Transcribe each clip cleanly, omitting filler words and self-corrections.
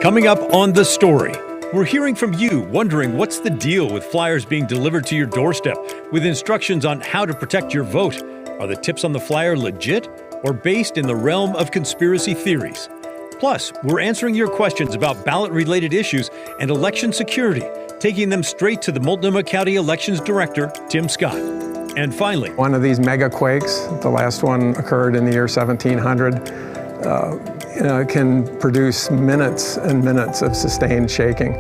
Coming up on The Story, we're hearing from you wondering what's the deal with flyers being delivered to your doorstep with instructions on how to protect your vote. Are the tips on the flyer legit or based in the realm of conspiracy theories? Plus, we're answering your questions about ballot-related issues and election security, taking them straight to the Multnomah County Elections Director, Tim Scott. And finally, one of these mega quakes, the last one occurred in the year 1700, can produce minutes and minutes of sustained shaking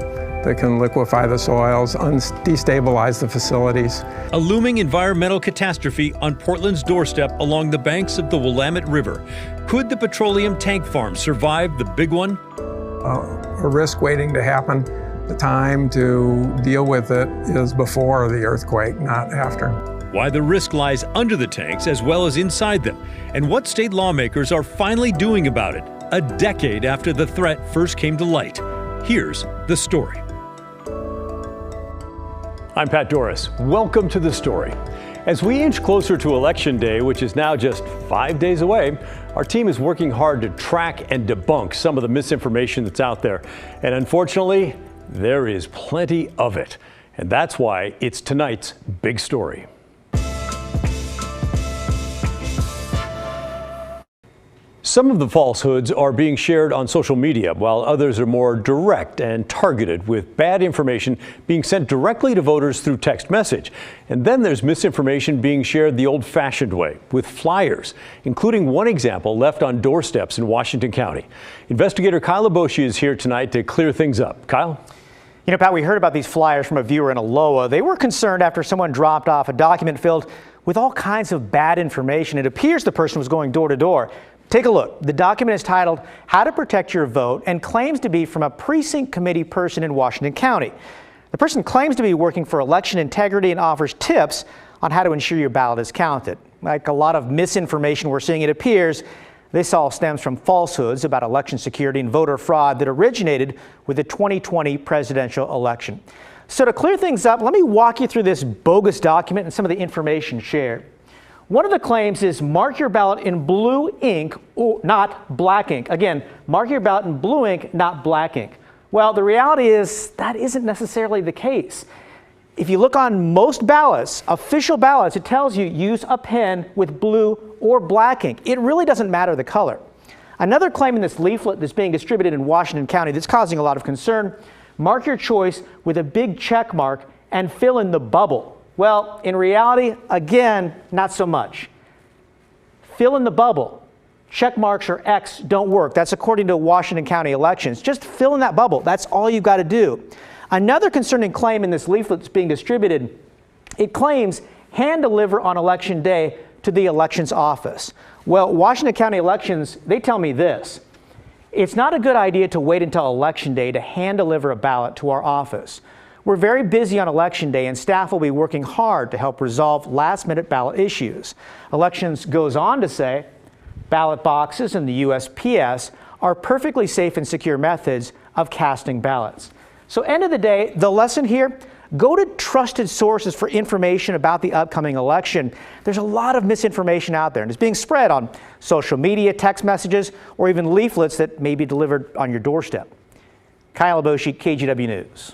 that can liquefy the soils, destabilize the facilities. A looming environmental catastrophe on Portland's doorstep along the banks of the Willamette River. Could the Petroleum tank farm survive the big one? A risk waiting to happen. The time to deal with it is before the earthquake, not after. Why the risk lies under the tanks as well as inside them, and what state lawmakers are finally doing about it a decade after the threat first came to light. Here's The Story. I'm Pat Doris. Welcome to The Story. As we inch closer to Election Day, which is now just 5 days away, our team is working hard to track and debunk some of the misinformation that's out there. And unfortunately, there is plenty of it. And that's why it's tonight's big story. Some of the falsehoods are being shared on social media, while others are more direct and targeted, with bad information being sent directly to voters through text message. And then there's misinformation being shared the old-fashioned way, with flyers, including one example left on doorsteps in Washington County. Investigator Kyle Aboshi is here tonight to clear things up. Kyle? You know, Pat, we heard about these flyers from a viewer in Aloha. They were concerned after someone dropped off a document filled with all kinds of bad information. It appears the person was going door to door. Take a look. The document is titled How to Protect Your Vote and claims to be from a precinct committee person in Washington County. The person claims to be working for election integrity and offers tips on how to ensure your ballot is counted. Like a lot of misinformation we're seeing, it appears this all stems from falsehoods about election security and voter fraud that originated with the 2020 presidential election. So to clear things up, let me walk you through this bogus document and some of the information shared. One of the claims is mark your ballot in blue ink, or not black ink. Again, mark your ballot in blue ink, not black ink. Well, the reality is that isn't necessarily the case. If you look on most ballots, official ballots, it tells you use a pen with blue or black ink. It really doesn't matter the color. Another claim in this leaflet that's being distributed in Washington County that's causing a lot of concern, mark your choice with a big check mark and fill in the bubble. Well, in reality, again, not so much. Fill in the bubble. Check marks or X don't work. That's according to Washington County elections. Just fill in that bubble. That's all you've got to do. Another concerning claim in this leaflet that's being distributed, it claims hand deliver on election day to the elections office. Well, Washington County elections, they tell me this. It's not a good idea to wait until election day to hand deliver a ballot to our office. We're very busy on Election Day, and staff will be working hard to help resolve last-minute ballot issues. Elections goes on to say, ballot boxes and the USPS are perfectly safe and secure methods of casting ballots. So end of the day, the lesson here, go to trusted sources for information about the upcoming election. There's a lot of misinformation out there, and it's being spread on social media, text messages, or even leaflets that may be delivered on your doorstep. Kyle Aboshi, KGW News.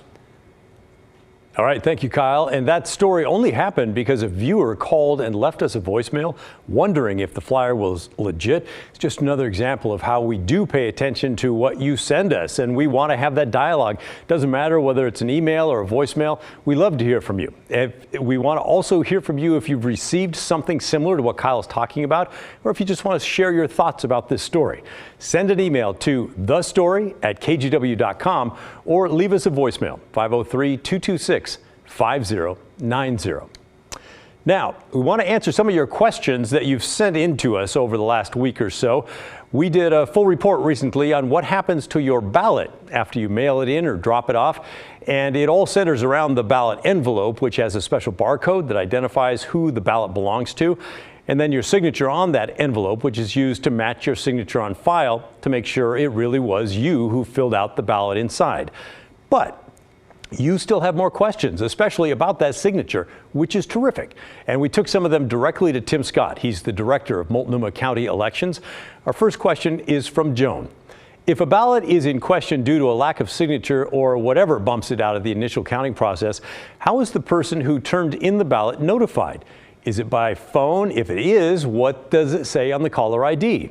All right, thank you, Kyle. And that story only happened because a viewer called and left us a voicemail wondering if the flyer was legit. It's just another example of how we do pay attention to what you send us, and we want to have that dialogue. Doesn't matter whether it's an email or a voicemail. We love to hear from you. We want to also hear from you if you've received something similar to what Kyle's talking about, or if you just want to share your thoughts about this story. Send an email to thestory@kgw.com or leave us a voicemail, 503-226-5090. Now, we want to answer some of your questions that you've sent in to us over the last week or so. We did a full report recently on what happens to your ballot after you mail it in or drop it off. And it all centers around the ballot envelope, which has a special barcode that identifies who the ballot belongs to. And then your signature on that envelope, which is used to match your signature on file to make sure it really was you who filled out the ballot inside. But you still have more questions, especially about that signature, which is terrific. And we took some of them directly to Tim Scott. He's the director of Multnomah County Elections. Our first question is from Joan. If a ballot is in question due to a lack of signature or whatever bumps it out of the initial counting process, how is the person who turned in the ballot notified? Is it by phone? If it is, what does it say on the caller ID?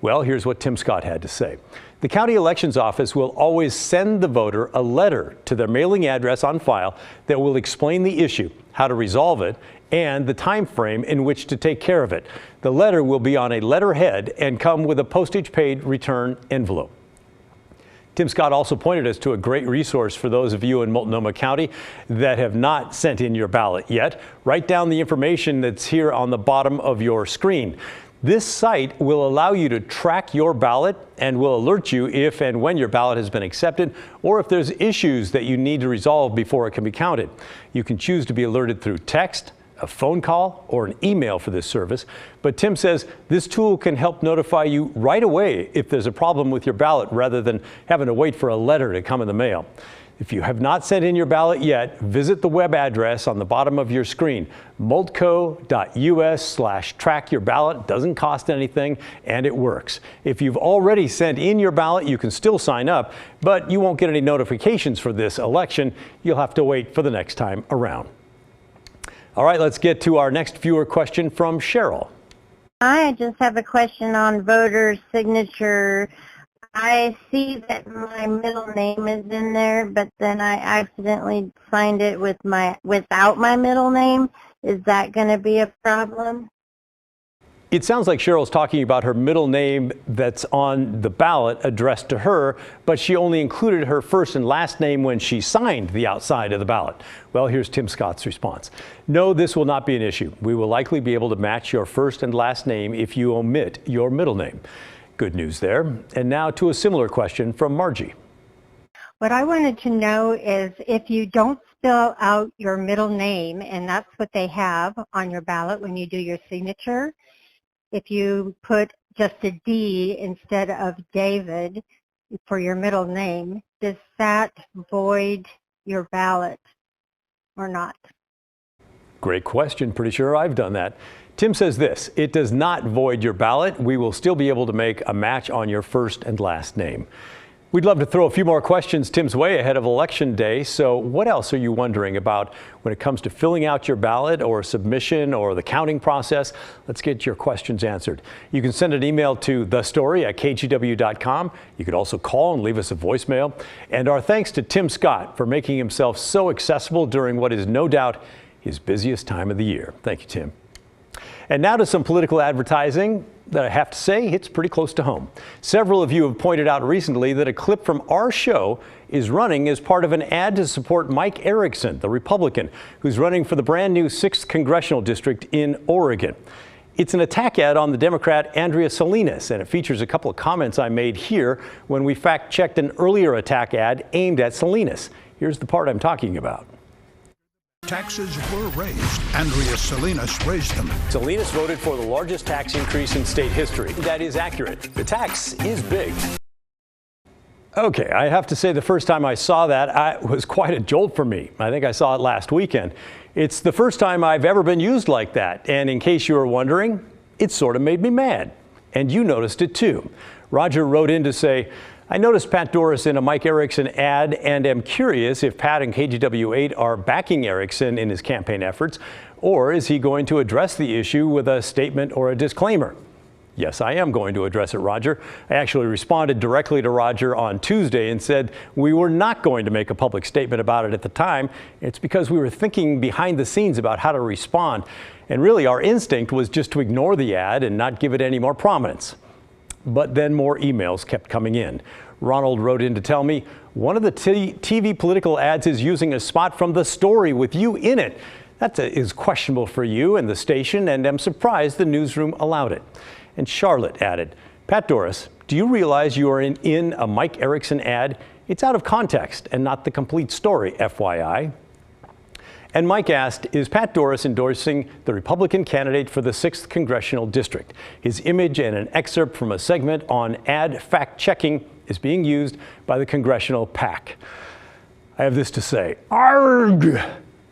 Well, here's what Tim Scott had to say. The county elections office will always send the voter a letter to their mailing address on file that will explain the issue, how to resolve it, and the time frame in which to take care of it. The letter will be on a letterhead and come with a postage-paid return envelope. Tim Scott also pointed us to a great resource for those of you in Multnomah County that have not sent in your ballot yet. Write down the information that's here on the bottom of your screen. This site will allow you to track your ballot and will alert you if and when your ballot has been accepted or if there's issues that you need to resolve before it can be counted. You can choose to be alerted through text, a phone call, or an email for this service. But Tim says this tool can help notify you right away if there's a problem with your ballot rather than having to wait for a letter to come in the mail. If you have not sent in your ballot yet, visit the web address on the bottom of your screen, multco.us/track-your-ballot. Doesn't cost anything, and it works. If you've already sent in your ballot, you can still sign up, but you won't get any notifications for this election. You'll have to wait for the next time around. All right, let's get to our next viewer question from Cheryl. I just have a question on voter signature. I see that my middle name is in there, but then I accidentally signed it without my middle name. Is that going to be a problem? It sounds like Cheryl's talking about her middle name that's on the ballot addressed to her, but she only included her first and last name when she signed the outside of the ballot. Well, here's Tim Scott's response. No, this will not be an issue. We will likely be able to match your first and last name if you omit your middle name. Good news there. And now to a similar question from Margie. What I wanted to know is if you don't spell out your middle name, and that's what they have on your ballot when you do your signature, if you put just a D instead of David for your middle name, does that void your ballot or not? Great question. Pretty sure I've done that. Tim says this, it does not void your ballot. We will still be able to make a match on your first and last name. We'd love to throw a few more questions Tim's way ahead of Election Day. So what else are you wondering about when it comes to filling out your ballot or submission or the counting process? Let's get your questions answered. You can send an email to thestory@kgw.com. You could also call and leave us a voicemail. And our thanks to Tim Scott for making himself so accessible during what is no doubt his busiest time of the year. Thank you, Tim. And now to some political advertising that I have to say hits pretty close to home. Several of you have pointed out recently that a clip from our show is running as part of an ad to support Mike Erickson, the Republican, who's running for the brand new 6th Congressional District in Oregon. It's an attack ad on the Democrat Andrea Salinas, and it features a couple of comments I made here when we fact-checked an earlier attack ad aimed at Salinas. Here's the part I'm talking about. Taxes were raised. Andrea Salinas raised them. Salinas voted for the largest tax increase in state history. That is accurate. The tax is big. Okay, I have to say the first time I saw that, it was quite a jolt for me. I think I saw it last weekend. It's the first time I've ever been used like that. And in case you were wondering, it sort of made me mad. And you noticed it too. Roger wrote in to say, I noticed Pat Doris in a Mike Erickson ad and am curious if Pat and KGW8 are backing Erickson in his campaign efforts, or is he going to address the issue with a statement or a disclaimer? Yes, I am going to address it, Roger. I actually responded directly to Roger on Tuesday and said we were not going to make a public statement about it at the time. It's because we were thinking behind the scenes about how to respond. And really our instinct was just to ignore the ad and not give it any more prominence. But then more emails kept coming in. Ronald wrote in to tell me one of the TV political ads is using a spot from The Story with you in it. That is questionable for you and the station, and I'm surprised the newsroom allowed it. And Charlotte added, Pat Doris, do you realize you are in a Mike Erickson ad? It's out of context and not the complete story, FYI. And Mike asked, is Pat Doris endorsing the Republican candidate for the 6th Congressional District? His image and an excerpt from a segment on ad fact-checking is being used by the congressional PAC. I have this to say, ARG!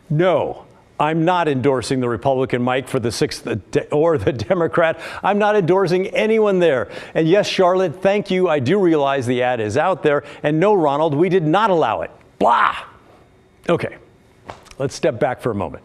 No, I'm not endorsing the Republican, Mike, for the 6th or the Democrat. I'm not endorsing anyone there. And yes, Charlotte, thank you. I do realize the ad is out there. And no, Ronald, we did not allow it. Blah. Okay, let's step back for a moment.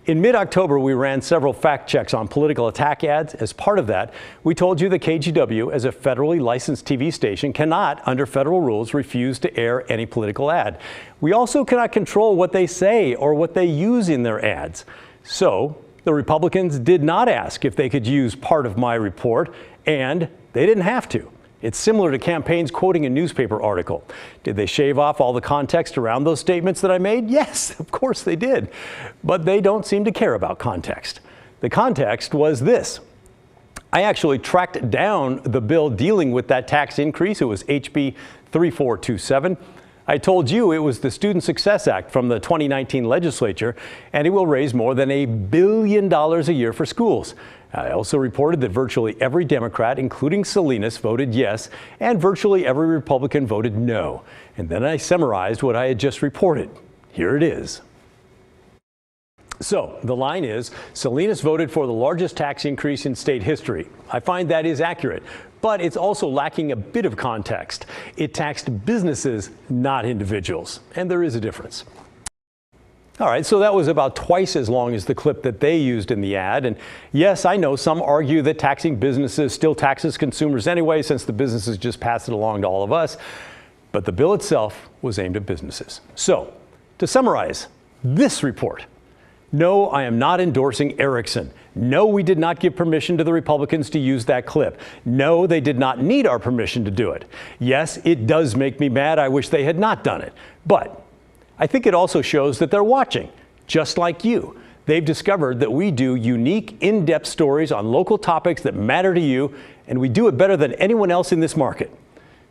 In mid-October, we ran several fact checks on political attack ads. As part of that, we told you that KGW, as a federally licensed TV station, cannot, under federal rules, refuse to air any political ad. We also cannot control what they say or what they use in their ads. So the Republicans did not ask if they could use part of my report, and they didn't have to. It's similar to campaigns quoting a newspaper article. Did they shave off all the context around those statements that I made? Yes, of course they did. But they don't seem to care about context. The context was this. I actually tracked down the bill dealing with that tax increase. It was HB 3427. I told you it was the Student Success Act from the 2019 legislature, and it will raise more than $1 billion a year for schools. I also reported that virtually every Democrat, including Salinas, voted yes, and virtually every Republican voted no. And then I summarized what I had just reported. Here it is. So the line is, Salinas voted for the largest tax increase in state history. I find that is accurate, but it's also lacking a bit of context. It taxed businesses, not individuals, and there is a difference. All right, so that was about twice as long as the clip that they used in the ad. And yes, I know some argue that taxing businesses still taxes consumers anyway, since the businesses just pass it along to all of us. But the bill itself was aimed at businesses. So, to summarize this report, no, I am not endorsing Erickson. No, we did not give permission to the Republicans to use that clip. No, they did not need our permission to do it. Yes, it does make me mad. I wish they had not done it. But I think it also shows that they're watching, just like you. They've discovered that we do unique, in-depth stories on local topics that matter to you, and we do it better than anyone else in this market.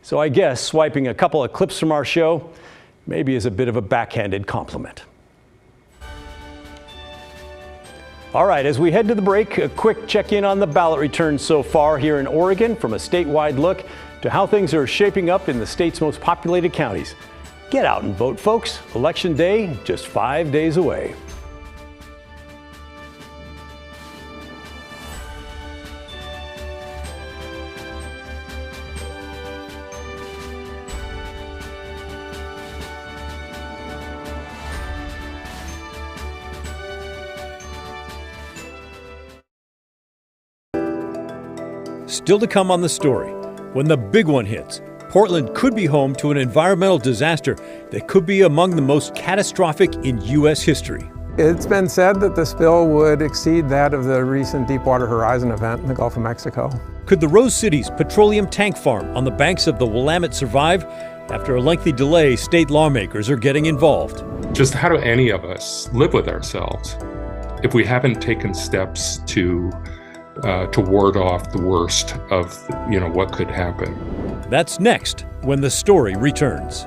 So I guess swiping a couple of clips from our show maybe is a bit of a backhanded compliment. All right, as we head to the break, a quick check-in on the ballot returns so far here in Oregon, from a statewide look to how things are shaping up in the state's most populated counties. Get out and vote, folks. Election day, just 5 days away. Still to come on the story, when the big one hits, Portland could be home to an environmental disaster that could be among the most catastrophic in U.S. history. It's been said that the spill would exceed that of the recent Deepwater Horizon event in the Gulf of Mexico. Could the Rose City's Petroleum tank farm on the banks of the Willamette survive? After a lengthy delay, state lawmakers are getting involved. Just how do any of us live with ourselves if we haven't taken steps to ward off the worst of what could happen? That's next, when the story returns.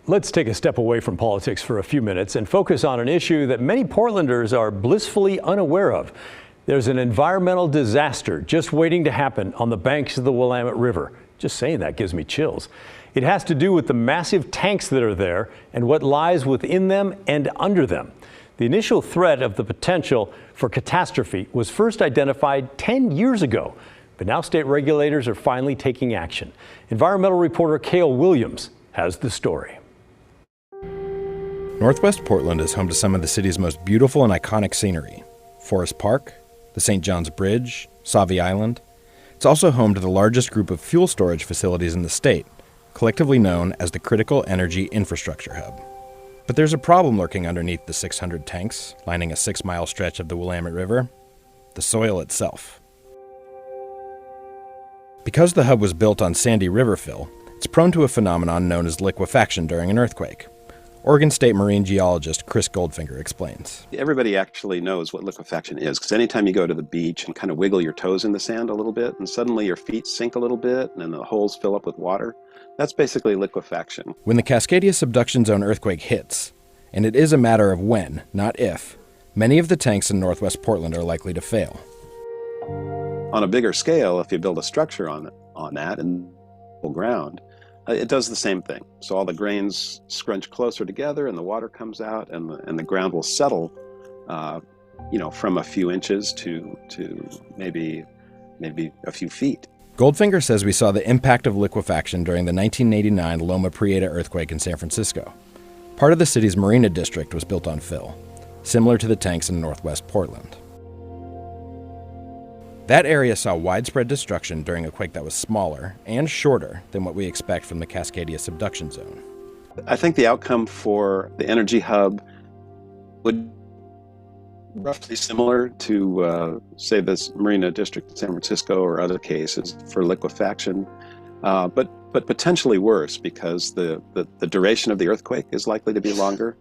Let's take a step away from politics for a few minutes and focus on an issue that many Portlanders are blissfully unaware of. There's an environmental disaster just waiting to happen on the banks of the Willamette River. Just saying that gives me chills. It has to do with the massive tanks that are there and what lies within them and under them. The initial threat of the potential for catastrophe was first identified 10 years ago, but now state regulators are finally taking action. Environmental reporter Cale Williams has the story. Northwest Portland is home to some of the city's most beautiful and iconic scenery. Forest Park, the St. John's Bridge, Sauvie Island. It's also home to the largest group of fuel storage facilities in the state, collectively known as the Critical Energy Infrastructure Hub. But there's a problem lurking underneath the 600 tanks lining a 6-mile stretch of the Willamette River: the soil itself. Because the hub was built on sandy river fill, it's prone to a phenomenon known as liquefaction during an earthquake. Oregon State marine geologist Chris Goldfinger explains. Everybody actually knows what liquefaction is, because anytime you go to the beach and kind of wiggle your toes in the sand a little bit, and suddenly your feet sink a little bit, and then the holes fill up with water, that's basically liquefaction. When the Cascadia subduction zone earthquake hits, and it is a matter of when, not if, many of the tanks in northwest Portland are likely to fail. On a bigger scale, if you build a structure on that in the ground, it does the same thing. So all the grains scrunch closer together and the water comes out, and the ground will settle, from a few inches to maybe a few feet. Goldfinger says we saw the impact of liquefaction during the 1989 Loma Prieta earthquake in San Francisco. Part of the city's Marina district was built on fill, similar to the tanks in northwest Portland. That area saw widespread destruction during a quake that was smaller and shorter than what we expect from the Cascadia subduction zone. I think the outcome for the energy hub would be roughly similar to, say, this Marina district in San Francisco or other cases for liquefaction, but potentially worse, because the duration of the earthquake is likely to be longer,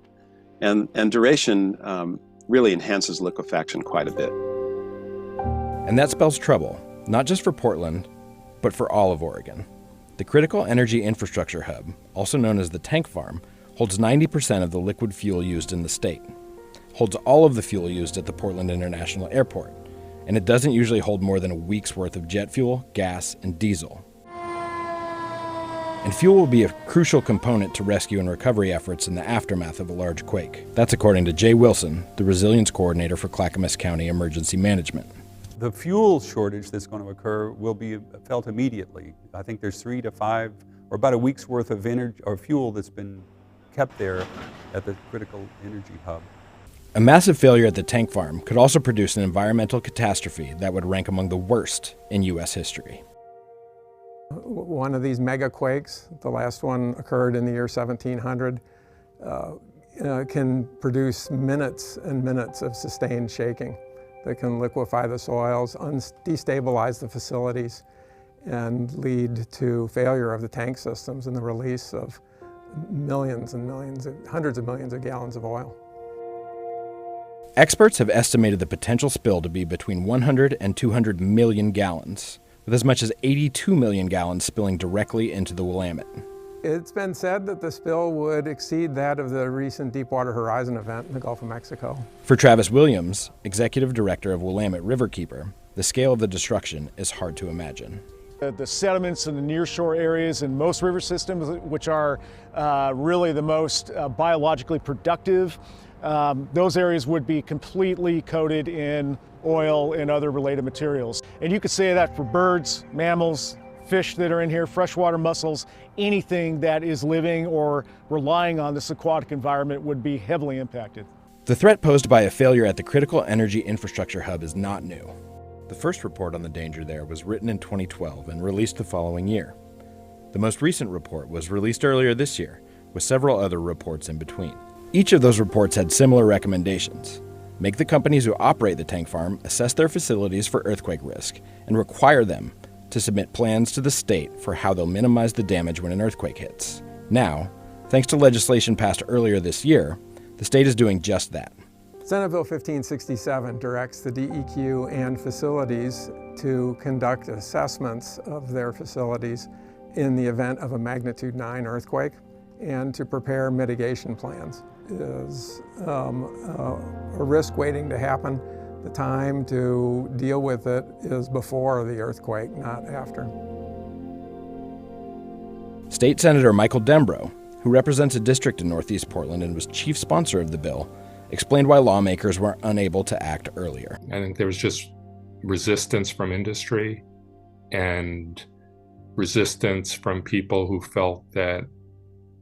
and duration really enhances liquefaction quite a bit. And that spells trouble, not just for Portland, but for all of Oregon. The Critical Energy Infrastructure Hub, also known as the tank farm, holds 90% of the liquid fuel used in the state, holds all of the fuel used at the Portland International Airport, and it doesn't usually hold more than a week's worth of jet fuel, gas, and diesel. And fuel will be a crucial component to rescue and recovery efforts in the aftermath of a large quake. That's according to Jay Wilson, the resilience coordinator for Clackamas County Emergency Management. The fuel shortage that's going to occur will be felt immediately. I think there's 3 to 5, or about a week's worth of energy or fuel that's been kept there at the Critical Energy Hub. A massive failure at the tank farm could also produce an environmental catastrophe that would rank among the worst in U.S. history. One of these mega quakes, the last one occurred in the year 1700, can produce minutes and minutes of sustained shaking that can liquefy the soils, destabilize the facilities, and lead to failure of the tank systems and the release of millions and millions, hundreds of millions of gallons of oil. Experts have estimated the potential spill to be between 100 and 200 million gallons, with as much as 82 million gallons spilling directly into the Willamette. It's been said that the spill would exceed that of the recent Deepwater Horizon event in the Gulf of Mexico. For Travis Williams, executive director of Willamette Riverkeeper, the scale of the destruction is hard to imagine. The sediments in the nearshore areas in most river systems, which are really the most biologically productive, those areas would be completely coated in oil and other related materials. And you could say that for birds, mammals, fish that are in here, freshwater mussels, anything that is living or relying on this aquatic environment would be heavily impacted. The threat posed by a failure at the Critical Energy Infrastructure Hub is not new. The first report on the danger there was written in 2012 and released the following year. The most recent report was released earlier this year, with several other reports in between. Each of those reports had similar recommendations. Make the companies who operate the tank farm assess their facilities for earthquake risk and require them to submit plans to the state for how they'll minimize the damage when an earthquake hits. Now, thanks to legislation passed earlier this year, the state is doing just that. Senate Bill 1567 directs the DEQ and facilities to conduct assessments of their facilities in the event of a magnitude 9 earthquake and to prepare mitigation plans. Is a risk waiting to happen. The time to deal with it is before the earthquake, not after. State Senator Michael Dembrow, who represents a district in Northeast Portland and was chief sponsor of the bill, explained why lawmakers were unable to act earlier. I think there was just resistance from industry and resistance from people who felt that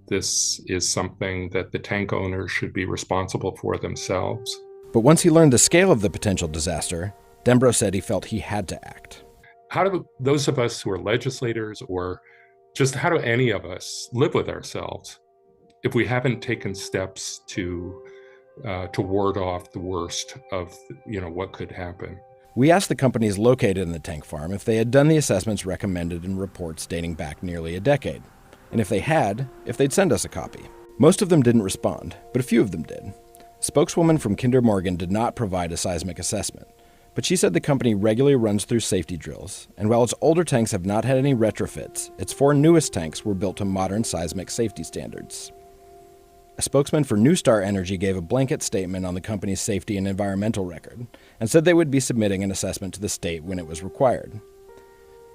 this is something that the tank owners should be responsible for themselves. But once he learned the scale of the potential disaster, Dembrow said he felt he had to act. How do those of us who are legislators, or just how do any of us live with ourselves if we haven't taken steps to ward off the worst of what could happen? We asked the companies located in the tank farm if they had done the assessments recommended in reports dating back nearly a decade, and if they had, if they'd send us a copy. Most of them didn't respond, but a few of them did. Spokeswoman from Kinder Morgan did not provide a seismic assessment, but she said the company regularly runs through safety drills, and while its older tanks have not had any retrofits, its 4 newest tanks were built to modern seismic safety standards. A spokesman for New Star Energy gave a blanket statement on the company's safety and environmental record, and said they would be submitting an assessment to the state when it was required.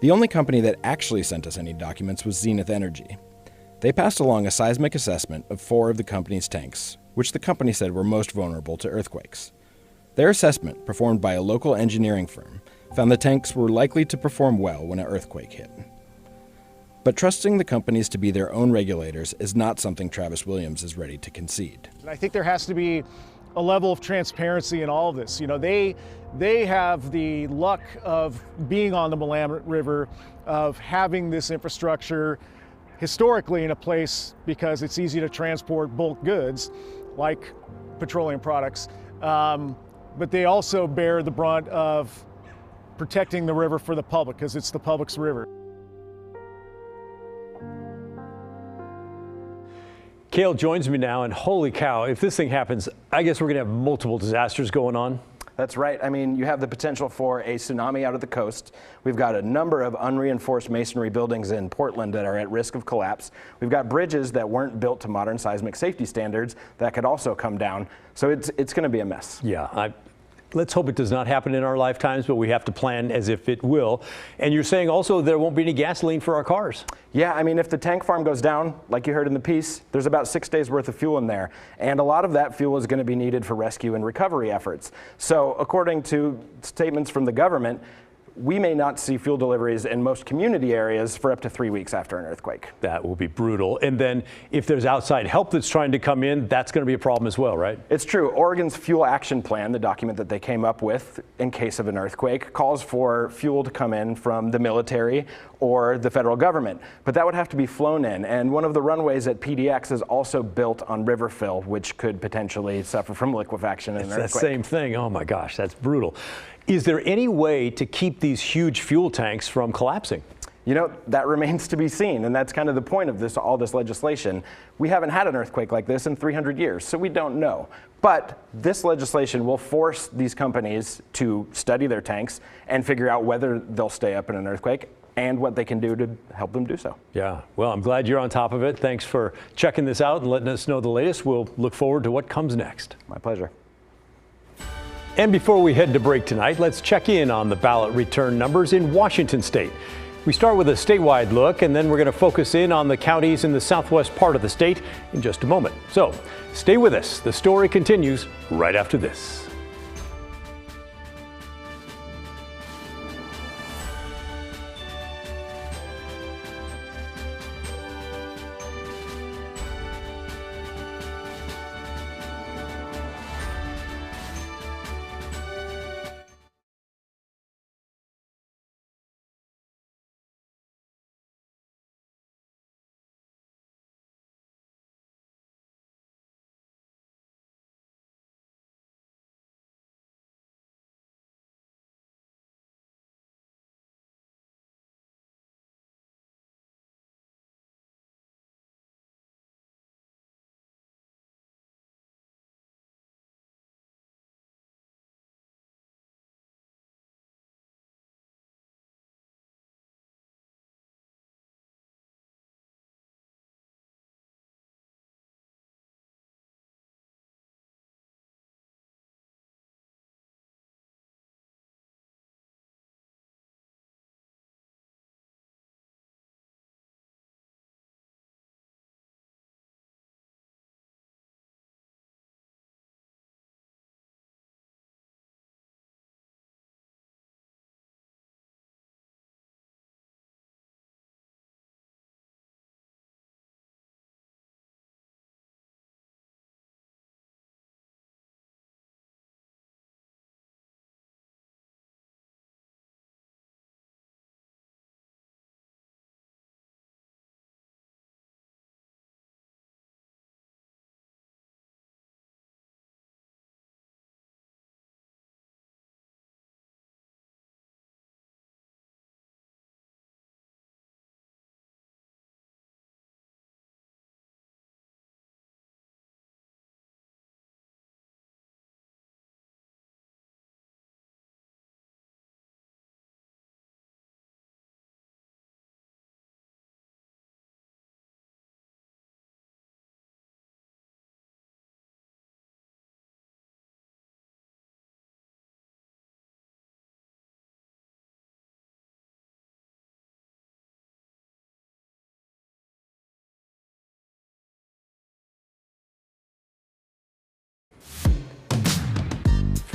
The only company that actually sent us any documents was Zenith Energy. They passed along a seismic assessment of 4 of the company's tanks, which the company said were most vulnerable to earthquakes. Their assessment, performed by a local engineering firm, found the tanks were likely to perform well when an earthquake hit. But trusting the companies to be their own regulators is not something Travis Williams is ready to concede. I think there has to be a level of transparency in all of this. They have the luck of being on the Willamette River, of having this infrastructure historically in a place because it's easy to transport bulk goods like petroleum products. But they also bear the brunt of protecting the river for the public because it's the public's river. Cale joins me now, and holy cow, if this thing happens, I guess we're going to have multiple disasters going on. That's right. I mean, you have the potential for a tsunami out of the coast. We've got a number of unreinforced masonry buildings in Portland that are at risk of collapse. We've got bridges that weren't built to modern seismic safety standards that could also come down. So it's going to be a mess. Yeah, let's hope it does not happen in our lifetimes, but we have to plan as if it will. And you're saying also there won't be any gasoline for our cars. Yeah, I mean, if the tank farm goes down, like you heard in the piece, there's about 6 days worth of fuel in there. And a lot of that fuel is going to be needed for rescue and recovery efforts. So according to statements from the government, we may not see fuel deliveries in most community areas for up to 3 weeks after an earthquake. That will be brutal. And then if there's outside help that's trying to come in, that's going to be a problem as well, right? It's true. Oregon's Fuel Action Plan, the document that they came up with in case of an earthquake, calls for fuel to come in from the military or the federal government. But that would have to be flown in. And one of the runways at PDX is also built on river fill, which could potentially suffer from liquefaction in an earthquake. It's that same thing. Oh my gosh, that's brutal. Is there any way to keep these huge fuel tanks from collapsing? You know, that remains to be seen, and that's kind of the point of all this legislation. We haven't had an earthquake like this in 300 years, so we don't know. But this legislation will force these companies to study their tanks and figure out whether they'll stay up in an earthquake and what they can do to help them do so. Yeah, well, I'm glad you're on top of it. Thanks for checking this out and letting us know the latest. We'll look forward to what comes next. My pleasure. And before we head to break tonight, let's check in on the ballot return numbers in Washington state. We start with a statewide look, and then we're going to focus in on the counties in the southwest part of the state in just a moment. So stay with us. The story continues right after this.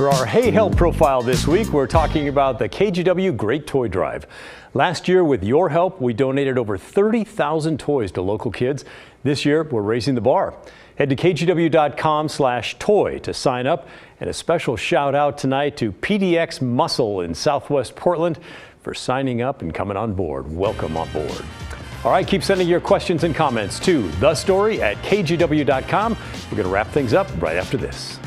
For our Hey Help profile this week, we're talking about the KGW Great Toy Drive. Last year, with your help, we donated over 30,000 toys to local kids. This year, we're raising the bar. Head to kgw.com/toy to sign up. And a special shout out tonight to PDX Muscle in Southwest Portland for signing up and coming on board. Welcome on board. All right, keep sending your questions and comments to thestory@kgw.com. We're going to wrap things up right after this.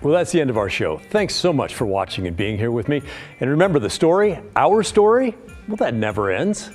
Well, that's the end of our show. Thanks so much for watching and being here with me. And remember, the story, our story, well, that never ends.